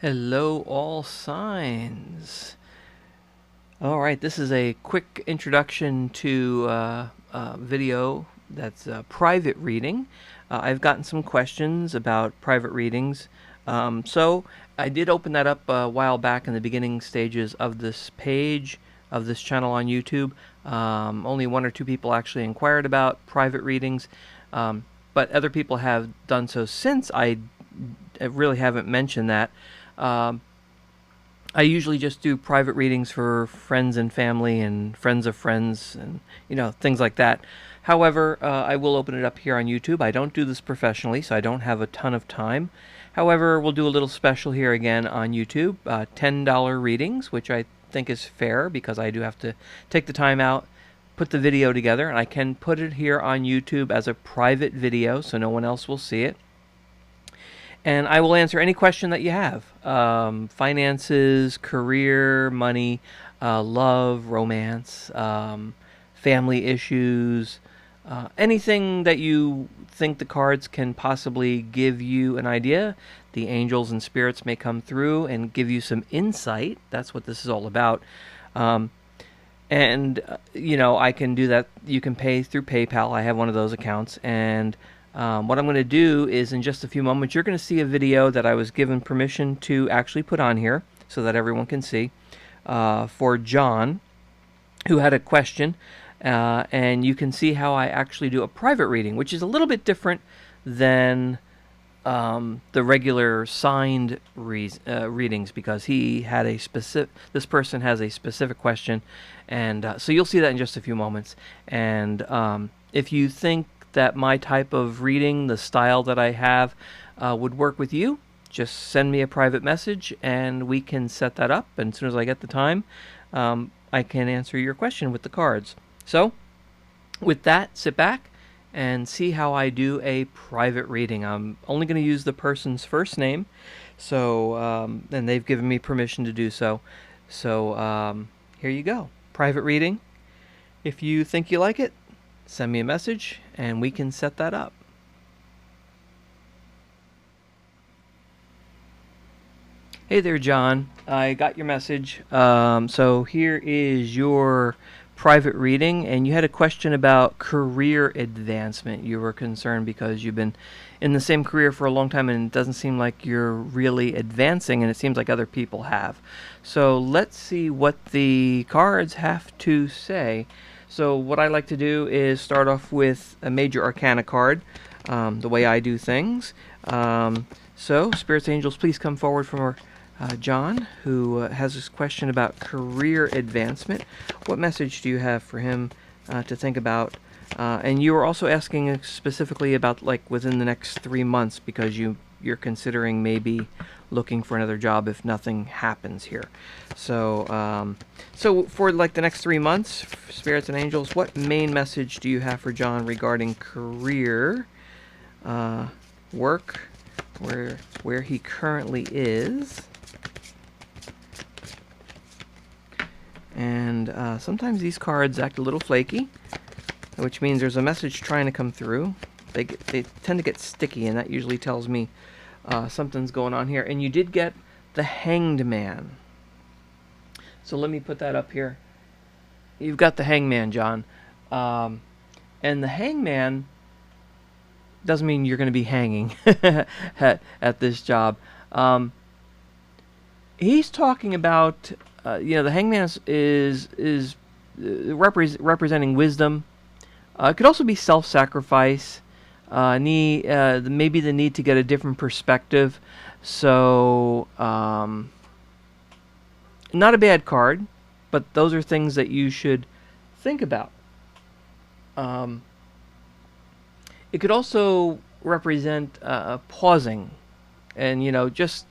Hello, all signs. All right, this is a quick introduction to video that's private reading. I've gotten some questions about private readings. So I did open that up a while back in the beginning stages of this page, of this channel on YouTube. Only one or two people actually inquired about private readings, but other people have done so since. I really haven't mentioned that. Um, I usually just do private readings for friends and family and friends of friends and things like that. However, I will open it up here on YouTube. I don't do this professionally, so I don't have a ton of time. However, we'll do a little special here again on YouTube, $10 readings, which I think is fair because I do have to take the time out, put the video together, and I can put it here on YouTube as a private video so no one else will see it. And I will answer any question that you have. Finances, career, money, love, romance, family issues, anything that you think the cards can possibly give you an idea. The angels and spirits may come through and give you some insight. That's what this is all about. I can do that. You can pay through PayPal. I have one of those accounts. And what I'm going to do is in just a few moments, you're going to see a video that I was given permission to actually put on here so that everyone can see for John, who had a question. And you can see how I actually do a private reading, which is a little bit different than the regular signed readings, because this person has a specific question, and so you'll see that in just a few moments. And if you think that my type of reading, the style that I have, would work with you, just send me a private message and we can set that up. And as soon as I get the time, I can answer your question with the cards. So with that, sit back and see how I do a private reading. I'm only going to use the person's first name, and they've given me permission to do so. So here you go. Private reading. If you think you like it, send me a message and we can set that up. Hey there, John. I got your message. So here is your private reading, and you had a question about career advancement. You were concerned because you've been in the same career for a long time and it doesn't seem like you're really advancing, and it seems like other people have. So let's see what the cards have to say. So what I like to do is start off with a major arcana card, the way I do things. So spirits, angels, please come forward for John, who has this question about career advancement. What message do you have for him to think about? And you were also asking specifically about like within the next 3 months, because you're considering maybe looking for another job if nothing happens here. So for like the next 3 months, spirits and angels, what main message do you have for John regarding career, work, where he currently is? And sometimes these cards act a little flaky, which means there's a message trying to come through. They tend to get sticky, and that usually tells me something's going on here. And you did get the Hanged Man. So let me put that up here. You've got the Hangman, John. And the Hangman doesn't mean you're going to be hanging at this job. He's talking about, the Hangman is representing wisdom. It could also be self-sacrifice, maybe the need to get a different perspective. So, not a bad card, but those are things that you should think about. It could also represent pausing and, just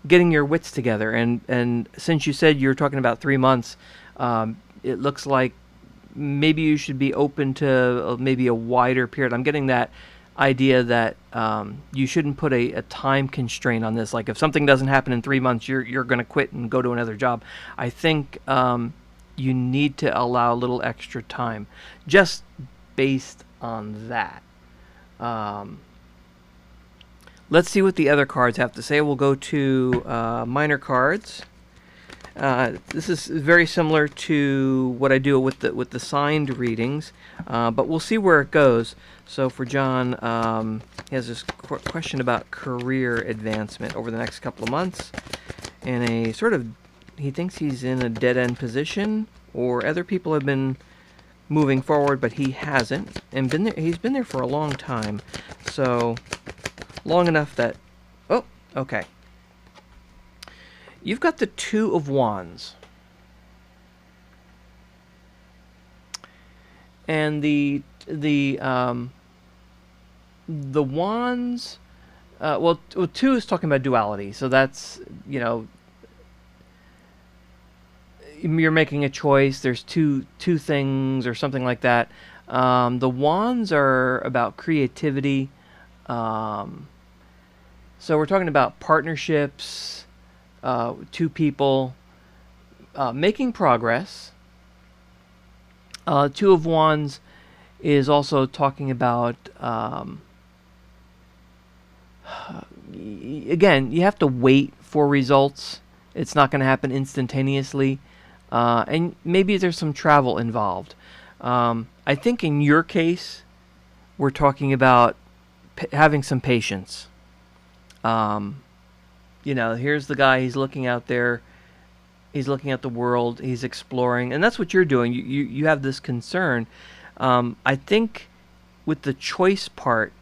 getting your wits together. And since you said you're talking about 3 months, it looks like maybe you should be open to maybe a wider period. I'm getting that idea that you shouldn't put a time constraint on this. Like if something doesn't happen in 3 months, you're going to quit and go to another job. I think you need to allow a little extra time just based on that. let's see what the other cards have to say. We'll go to minor cards. This is very similar to what I do with the signed readings, but we'll see where it goes. So for John, he has this question about career advancement over the next couple of months, and a sort of, he thinks he's in a dead-end position, or other people have been moving forward, but he hasn't, and he's been there for a long time, so long enough that, oh, okay. You've got the Two of Wands. And the wands, well, two is talking about duality, so that's, you know, you're making a choice. There's two things or something like that. The wands are about creativity. So we're talking about partnerships, two people making progress. Two of Wands is also talking about, again, you have to wait for results. It's not going to happen instantaneously. And maybe there's some travel involved. I think in your case, we're talking about having some patience. You know, here's the guy, he's looking out there, he's looking at the world, he's exploring, and that's what you're doing. You have this concern. I think with the choice part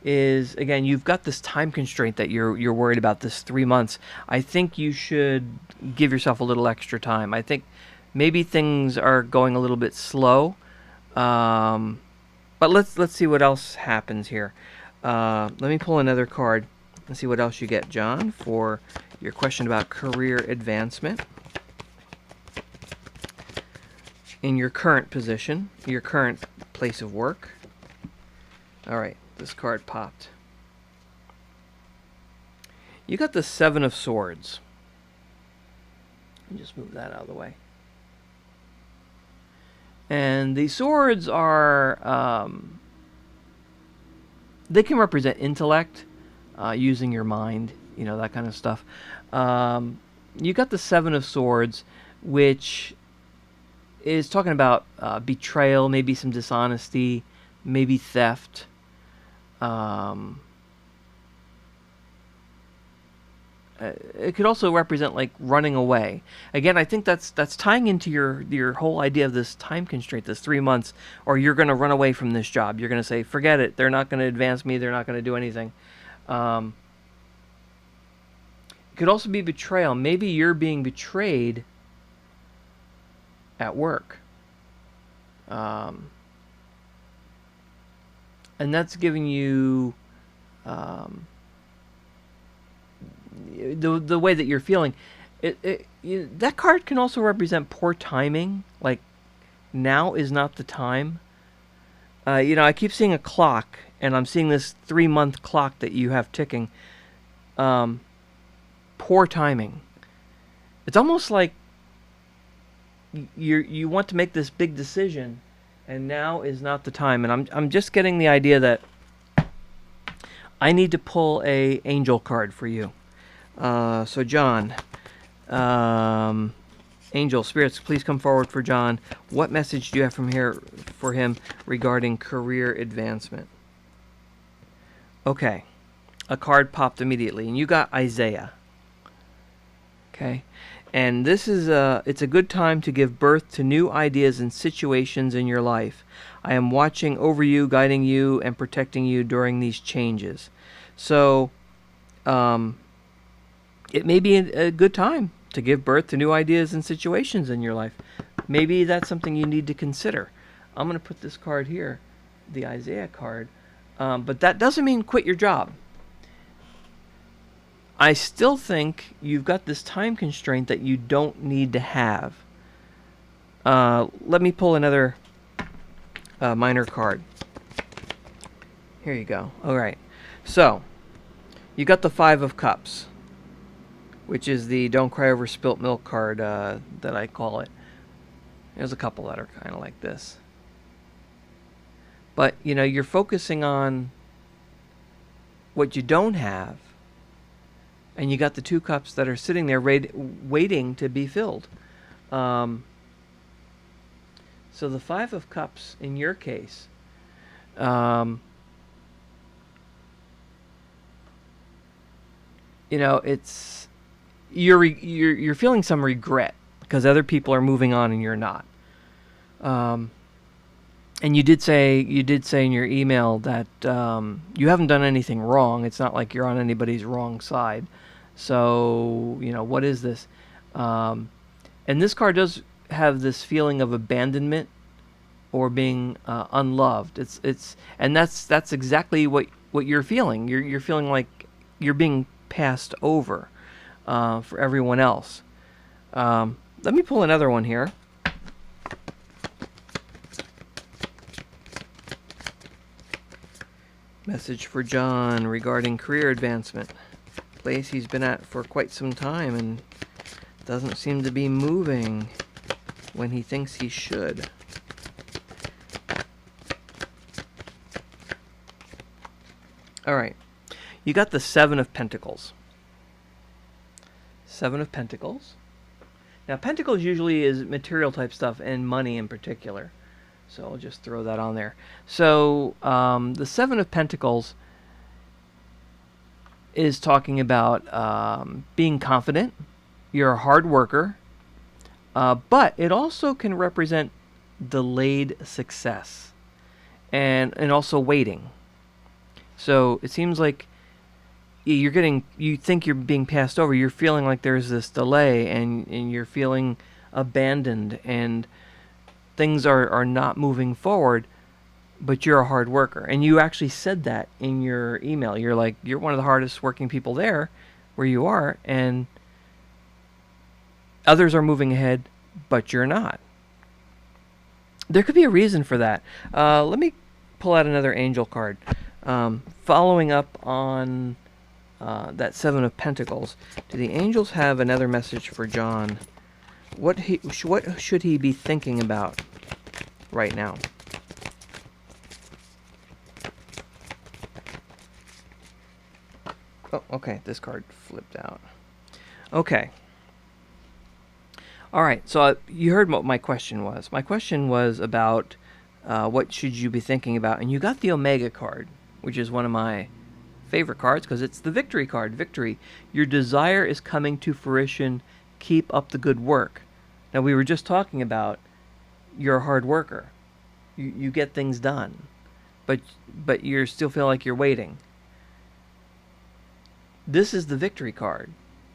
is, again, you've got this time constraint that you're worried about, this 3 months. I think you should give yourself a little extra time. I think maybe things are going a little bit slow, but let's see what else happens here. Let me pull another card and see what else you get, John, for your question about career advancement in your current position, your current place of work. All right, this card popped. You got the Seven of Swords. Let me just move that out of the way. And the swords are, they can represent intellect, using your mind, you know, that kind of stuff. You got the Seven of Swords, which is talking about betrayal, maybe some dishonesty, maybe theft. It could also represent like running away. Again, I think that's tying into your whole idea of this time constraint, this 3 months, or you're going to run away from this job. You're going to say, forget it. They're not going to advance me. They're not going to do anything. It could also be betrayal. Maybe you're being betrayed at work. And that's giving you the way that you're feeling. That card can also represent poor timing, like now is not the time. You know, I keep seeing a clock, and I'm seeing this 3-month clock that you have ticking. Poor timing. It's almost like you want to make this big decision, and now is not the time. And I'm just getting the idea that I need to pull a angel card for you. So John, angel spirits, please come forward for John. What message do you have from here for him regarding career advancement? Okay, a card popped immediately, and you got Isaiah. Okay, and this is it's a good time to give birth to new ideas and situations in your life. I am watching over you, guiding you, and protecting you during these changes. So, it may be a good time to give birth to new ideas and situations in your life. Maybe that's something you need to consider. I'm going to put this card here, the Isaiah card, but that doesn't mean quit your job. I still think you've got this time constraint that you don't need to have. Let me pull another minor card. Here you go. All right. So, you got the Five of Cups, which is the don't cry over spilt milk card that I call it. There's a couple that are kind of like this. But, you know, you're focusing on what you don't have, and you got the two cups that are sitting there waiting to be filled. Um, so the Five of Cups in your case, um, it's you're feeling some regret because other people are moving on and you're not. Um, and you did say in your email that you haven't done anything wrong. It's not like you're on anybody's wrong side. So what is this? Um, and this card does have this feeling of abandonment or being unloved. And that's exactly what you're feeling. You're feeling like you're being passed over for everyone else. Let me pull another one here. Message for John regarding career advancement. Place he's been at for quite some time and doesn't seem to be moving when he thinks he should. All right. You got the Seven of Pentacles. Seven of Pentacles. Now, Pentacles usually is material type stuff and money in particular. So I'll just throw that on there. So the Seven of Pentacles is talking about being confident. You're a hard worker. But it also can represent delayed success and also waiting. So it seems like you think you're being passed over. You're feeling like there's this delay and you're feeling abandoned and things are not moving forward, but you're a hard worker. And you actually said that in your email. You're like, you're one of the hardest working people there where you are, and others are moving ahead, but you're not. There could be a reason for that. Let me pull out another angel card. Following up on that Seven of Pentacles, do the angels have another message for John? What should he be thinking about right now? Oh, okay. This card flipped out. Okay. All right. So you heard what my question was. My question was about what should you be thinking about, and you got the Omega card, which is one of my favorite cards because it's the victory card. Victory. Your desire is coming to fruition. Keep up the good work. Now, we were just talking about you're a hard worker. You get things done, but you still feel like you're waiting. This is the victory card.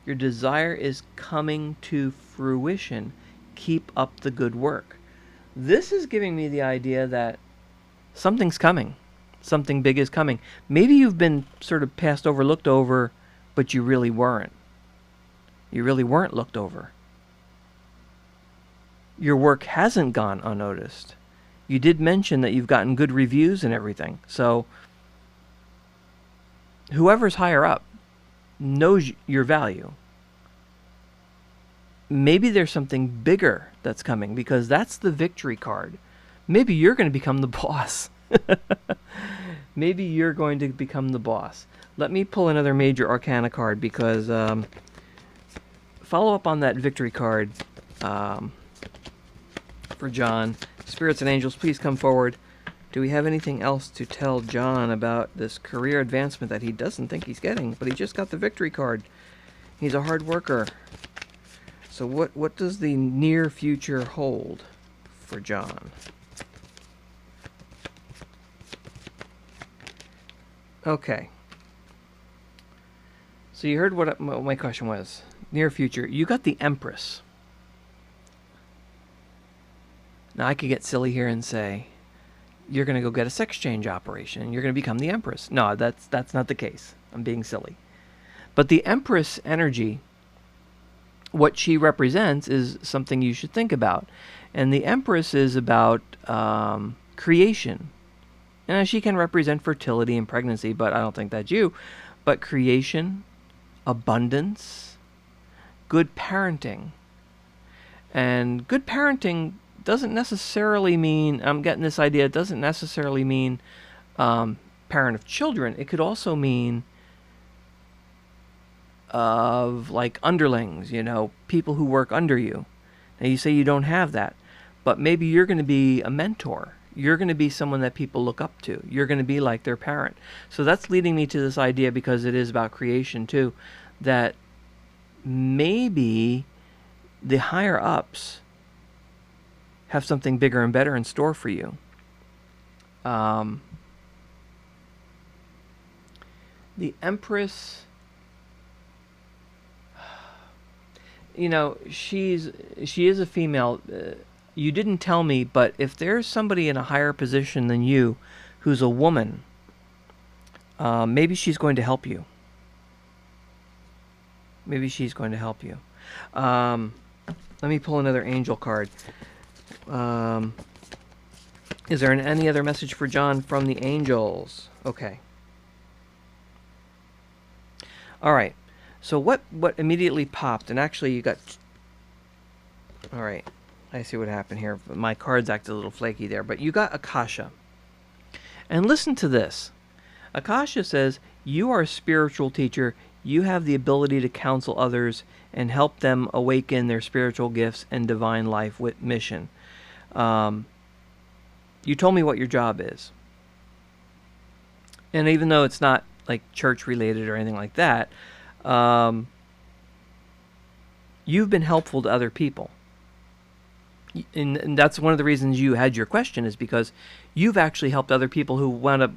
Your desire is coming to fruition. Keep up the good work. This is giving me the idea that something's coming. Something big is coming. Maybe you've been sort of passed over, looked over, but you really weren't. You really weren't looked over. Your work hasn't gone unnoticed. You did mention that you've gotten good reviews and everything. So whoever's higher up knows your value. Maybe there's something bigger that's coming because that's the victory card. Maybe you're going to become the boss. Maybe you're going to become the boss. Let me pull another major arcana card because follow up on that victory card for John. Spirits and angels, please come forward. Do we have anything else to tell John about this career advancement that he doesn't think he's getting, but he just got the victory card? He's a hard worker. So what does the near future hold for John? Okay. So you heard what my question was. Near future. You got the Empress. Now I could get silly here and say, you're going to go get a sex change operation and you're going to become the Empress. No, that's not the case. I'm being silly. But the Empress energy, what she represents is something you should think about. And the Empress is about creation. And she can represent fertility and pregnancy, but I don't think that's you. But creation, abundance, good parenting. And good parenting doesn't necessarily mean, I'm getting this idea, it doesn't necessarily mean parent of children. It could also mean of like underlings, people who work under you. Now you say you don't have that, but maybe you're going to be a mentor. You're going to be someone that people look up to. You're going to be like their parent. So that's leading me to this idea, because it is about creation too, that maybe the higher ups have something bigger and better in store for you. The Empress, she is a female. You didn't tell me, but if there's somebody in a higher position than you who's a woman, maybe she's going to help you. Maybe she's going to help you. Let me pull another angel card. Is there any other message for John from the angels? Okay. All right. So what immediately popped, and actually you got... All right. I see what happened here. My cards act a little flaky there, but you got Akasha. And listen to this. Akasha says, you are a spiritual teacher. You have the ability to counsel others and help them awaken their spiritual gifts and divine life with mission. You told me what your job is. And even though it's not like church related or anything like that, you've been helpful to other people. And that's one of the reasons you had your question, is because you've actually helped other people who wound up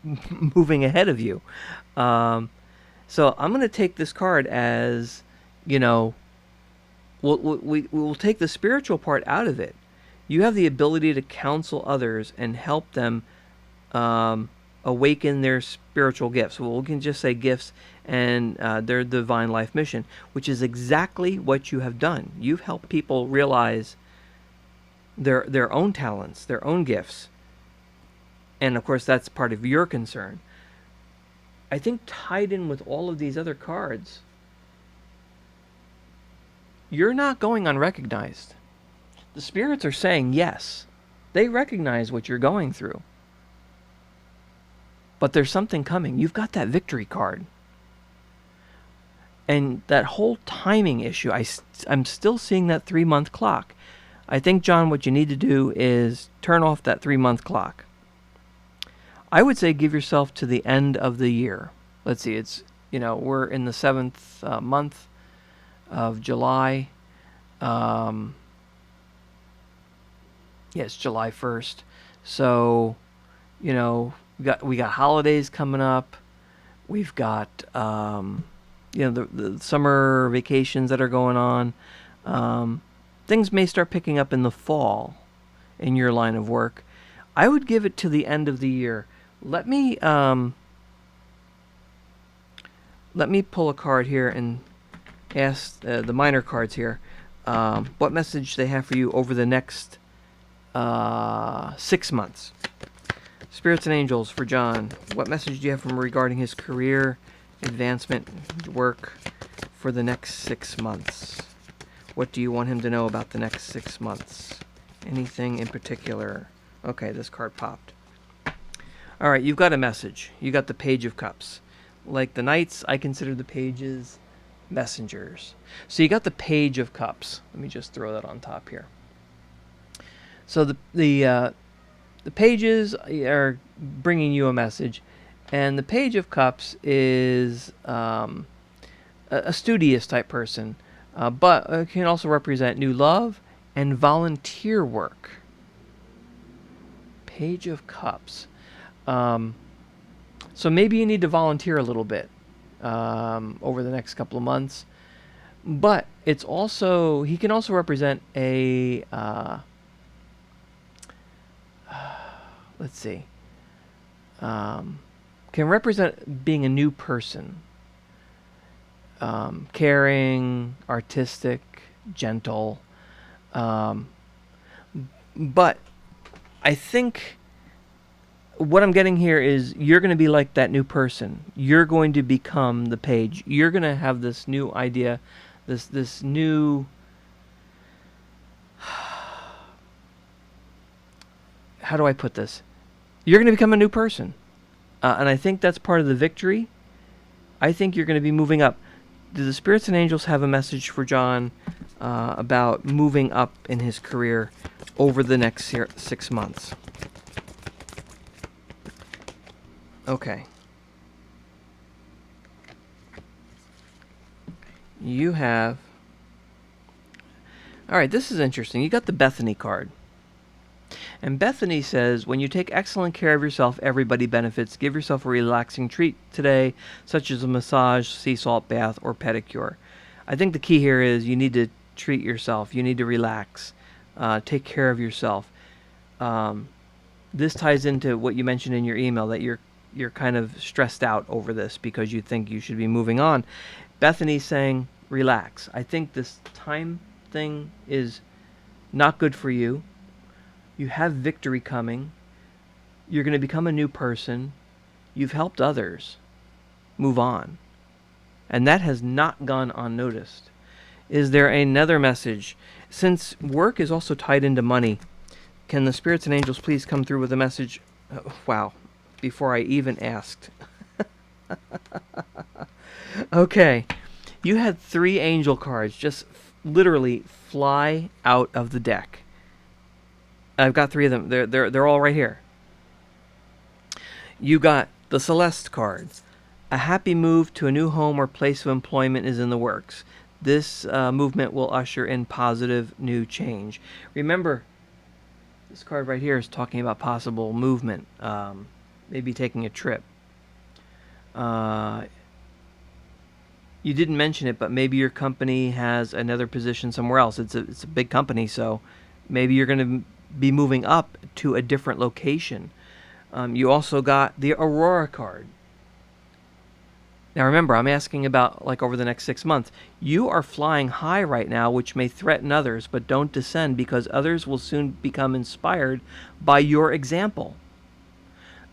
moving ahead of you. So I'm going to take this card as, we'll take the spiritual part out of it. You have the ability to counsel others and help them awaken their spiritual gifts. Well, we can just say gifts and their divine life mission, which is exactly what you have done. You've helped people realize their own talents, their own gifts. And of course, that's part of your concern. I think tied in with all of these other cards, you're not going unrecognized. The spirits are saying yes. They recognize what you're going through. But there's something coming. You've got that victory card. And that whole timing issue, I'm still seeing that 3-month clock. I think, John, what you need to do is turn off that 3-month clock. I would say give yourself to the end of the year. Let's see, we're in the 7th month of July. It's July 1st. So, we got holidays coming up. We've got, the summer vacations that are going on. Things may start picking up in the fall in your line of work. I would give it to the end of the year. Let me pull a card here and ask the minor cards here what message they have for you over the next 6 months. Spirits and angels for John. What message do you have from regarding his career, advancement, work for the next 6 months? What do you want him to know about the next 6 months? Anything in particular? Okay, this card popped. All right, you've got a message. You got the Page of Cups. Like the Knights, I consider the pages messengers. So you got the Page of Cups. Let me just throw that on top here. So the pages are bringing you a message, and the Page of Cups is a studious type person, but can also represent new love and volunteer work. Page of Cups. So maybe you need to volunteer a little bit over the next couple of months. But it's also, he can also represent a, let's see, can represent being a new person. Caring, artistic, gentle. But I think what I'm getting here is you're going to be like that new person. You're going to become the page. You're going to have this new idea, this new... How do I put this? You're going to become a new person. And I think that's part of the victory. I think you're going to be moving up. Do the spirits and angels have a message for John about moving up in his career over the next 6 months? Okay. You have... All right, this is interesting. You got the Bethany card. And Bethany says, when you take excellent care of yourself, everybody benefits. Give yourself a relaxing treat today, such as a massage, sea salt bath, or pedicure. I think the key here is you need to treat yourself. You need to relax. Take care of yourself. This ties into what you mentioned in your email, that you're kind of stressed out over this because you think you should be moving on. Bethany's saying, relax. I think this time thing is not good for you. You have victory coming. You're going to become a new person. You've helped others. Move on. And that has not gone unnoticed. Is there another message? Since work is also tied into money, can the spirits and angels please come through with a message? Wow. Before I even asked. Okay. You had 3 angel cards just literally fly out of the deck. I've got 3 of them. They're all right here. You got the Celeste card. A happy move to a new home or place of employment is in the works. This movement will usher in positive new change. Remember, this card right here is talking about possible movement, maybe taking a trip. You didn't mention it, but maybe your company has another position somewhere else. It's a big company, so maybe you're going to be moving up to a different location. You also got the Aurora card. Now remember, I'm asking about like over the next 6 months. You are flying high right now, which may threaten others, but don't descend because others will soon become inspired by your example.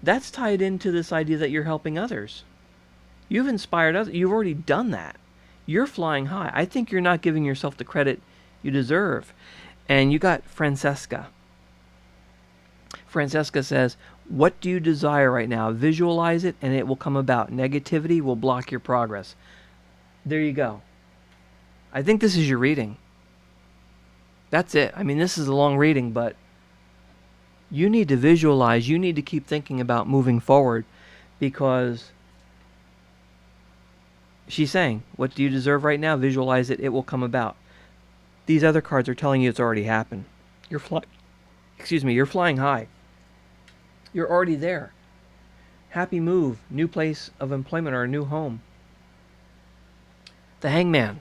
That's tied into this idea that you're helping others. You've inspired others. You've already done that. You're flying high. I think you're not giving yourself the credit you deserve. And you got Francesca. Francesca says, what do you desire right now? Visualize it and it will come about. Negativity will block your progress. There you go. I think this is your reading. That's it. I mean, this is a long reading, but you need to visualize. You need to keep thinking about moving forward because she's saying, what do you deserve right now? Visualize it. It will come about. These other cards are telling you it's already happened. You're flying high. You're already there. Happy move, new place of employment or a new home. The Hangman.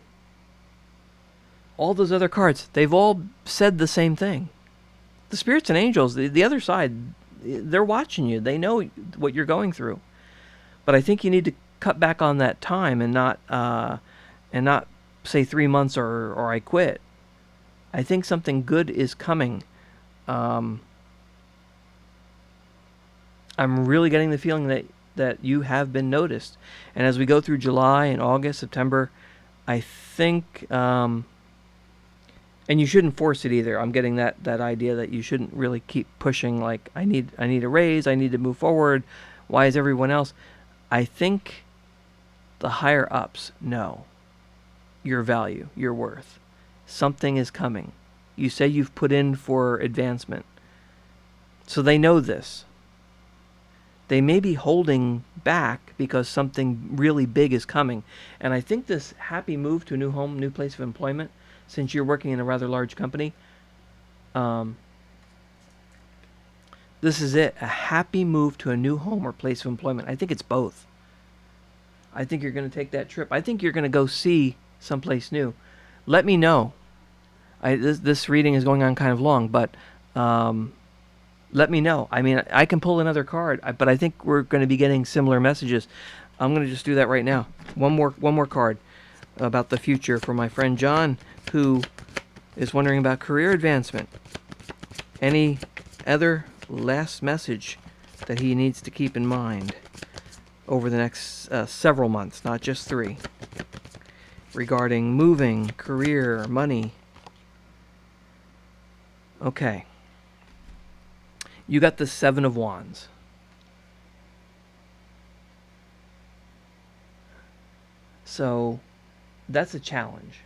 All those other cards, they've all said the same thing. The spirits and angels, the other side, they're watching you. They know what you're going through. But I think you need to cut back on that time and not say 3 months or I quit. I think something good is coming. I'm really getting the feeling that you have been noticed. And as we go through July and August, September, I think, and you shouldn't force it either. I'm getting that idea that you shouldn't really keep pushing like, I need a raise, I need to move forward. Why is everyone else? I think the higher ups know your value, your worth. Something is coming. You say you've put in for advancement. So they know this. They may be holding back because something really big is coming. And I think this happy move to a new home, new place of employment, since you're working in a rather large company, this is it. A happy move to a new home or place of employment. I think it's both. I think you're going to take that trip. I think you're going to go see someplace new. Let me know. This reading is going on kind of long, but let me know. I mean, I can pull another card, but I think we're going to be getting similar messages. I'm going to just do that right now. One more card about the future for my friend John, who is wondering about career advancement. Any other last message that he needs to keep in mind over the next several months, not just 3, regarding moving, career, money? Okay. You got the 7 of Wands. So that's a challenge.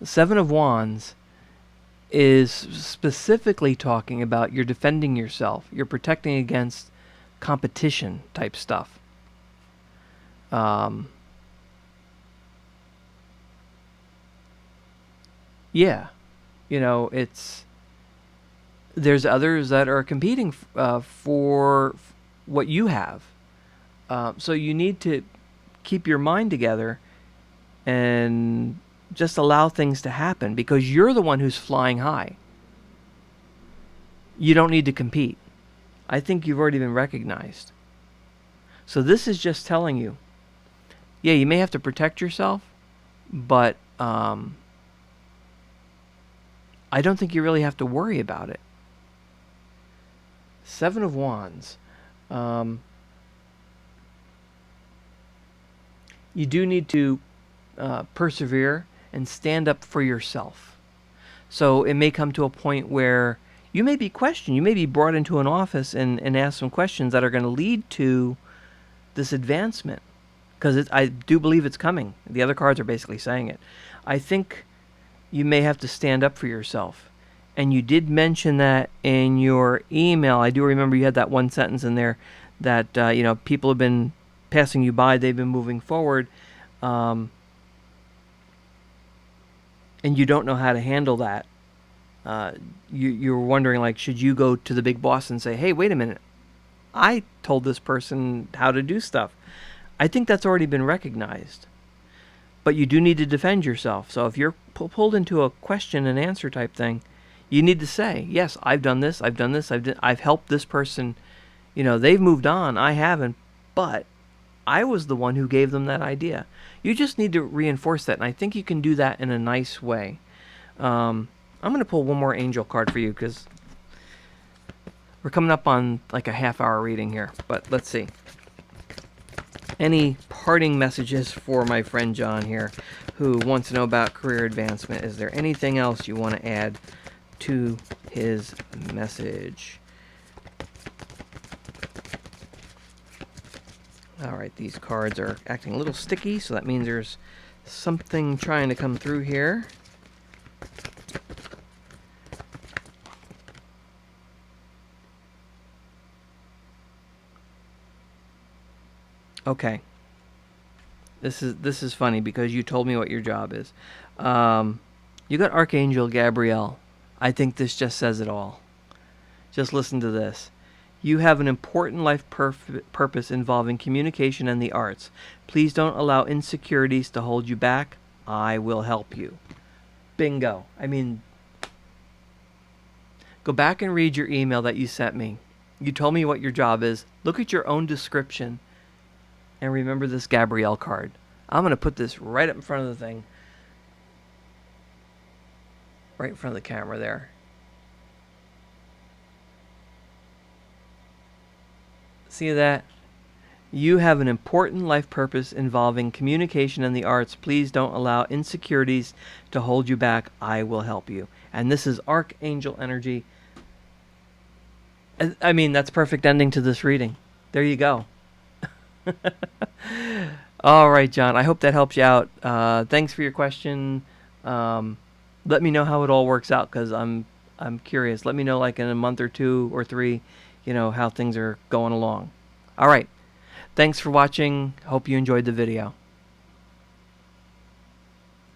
The Seven of Wands is specifically talking about you're defending yourself, you're protecting against competition type stuff. Yeah, it's there's others that are competing for what you have. So you need to keep your mind together and just allow things to happen because you're the one who's flying high. You don't need to compete. I think you've already been recognized. So this is just telling you, yeah, you may have to protect yourself, but I don't think you really have to worry about it. Seven of Wands. You do need to persevere and stand up for yourself. So it may come to a point where you may be questioned. You may be brought into an office and asked some questions that are going to lead to this advancement. Because I do believe it's coming. The other cards are basically saying it. I think you may have to stand up for yourself. And you did mention that in your email. I do remember you had that one sentence in there that, people have been passing you by. They've been moving forward. And you don't know how to handle that. You're wondering, like, should you go to the big boss and say, hey, wait a minute, I told this person how to do stuff. I think that's already been recognized. But you do need to defend yourself. So if you're pulled into a question and answer type thing, you need to say, yes, I've done this, I've helped this person. They've moved on, I haven't, but I was the one who gave them that idea. You just need to reinforce that, and I think you can do that in a nice way. I'm going to pull one more angel card for you because we're coming up on like a half-hour reading here, but let's see. Any parting messages for my friend John here who wants to know about career advancement? Is there anything else you want to add to his message? Alright, these cards are acting a little sticky, so that means there's something trying to come through here. Okay. This is funny because you told me what your job is. You got Archangel Gabriel. I think this just says it all. Just listen to this. You have an important life purpose involving communication and the arts. Please don't allow insecurities to hold you back. I will help you. Bingo. I mean, go back and read your email that you sent me. You told me what your job is. Look at your own description. And remember this Gabrielle card. I'm going to put this right up in front of the thing. Right in front of the camera there. See that? You have an important life purpose involving communication and the arts. Please don't allow insecurities to hold you back. I will help you. And this is Archangel energy. I mean, that's perfect ending to this reading. There you go. All right, John. I hope that helps you out. Thanks for your question. Let me know how it all works out because I'm curious. Let me know, like, in a month or 2 or 3, how things are going along. All right. Thanks for watching. Hope you enjoyed the video.